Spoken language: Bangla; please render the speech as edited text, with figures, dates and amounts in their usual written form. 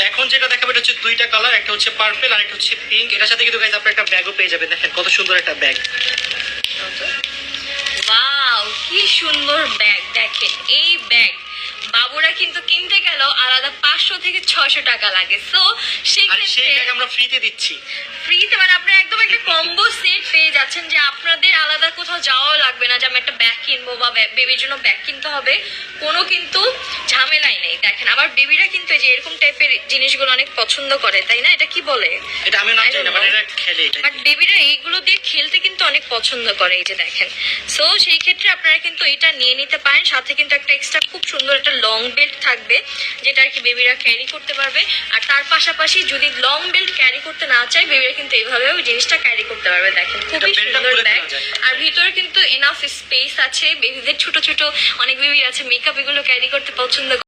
এখন যেটা দেখাবো এটা হচ্ছে দুইটা কালার, একটা হচ্ছে পার্পল আর একটা হচ্ছে পিঙ্ক। এটার সাথে কিন্তু গাইজ আপনারা একটা ব্যাগও পেয়ে যাবেন। দেখেন কত সুন্দর একটা ব্যাগ। ওয়াও, কি সুন্দর ব্যাগ। দেখেন এই ব্যাগ বাবুরা কিন্তু কিনতে গেল আলাদা 500 থেকে 600 টাকা লাগে। সো সেই আর সেই ক্ষেত্রে ব্যাগ আমরা ফ্রিতে দিচ্ছি। ফ্রিতে, মানে আপনারা একদম একটা কম্বো সেট পেয়ে যাচ্ছেন, যে আপনাদের আলাদা কোথাও যাওয়াও লাগবে না যে আমি একটা ব্যাগ কিনবো বা বেবির জন্য ব্যাগ কিনতে হবে, কোনো কিন্তু ঝামেলাই নেই। দেখেন আমার বেবিরা কিন্তু এই যে এরকম টাইপের জিনিসগুলো অনেক পছন্দ করে, তাই না? এটা কি বলে, এটা আমি না জানি না, বাট এটা খেলে এটা। বাট বেবিরা এইগুলো দিয়ে খেলতে কিন্তু অনেক পছন্দ করে, এই যে দেখেন। সো সেই ক্ষেত্রে আপনারা কিন্তু এটা নিয়ে নিতে পারেন। সাথে কিন্তু একটা এক্সট্রা খুব সুন্দর একটা লং বেল্ট থাকবে, যেটা আর কি বেবিরা ক্যারি করতে পারবে। আর তার পাশাপাশি যদি লং বেল্ট ক্যারি করতে না চায়, বেবিরা কিন্তু এইভাবেও জিনিসটা ক্যারি করতে পারবে। দেখেন খুবই সুন্দর ব্যাগ। আর ভিতরে কিন্তু এনাফ স্পেস আছে। বেবিদের ছোট ছোট অনেক বেবি আছে মেকআপ এগুলো ক্যারি করতে পছন্দ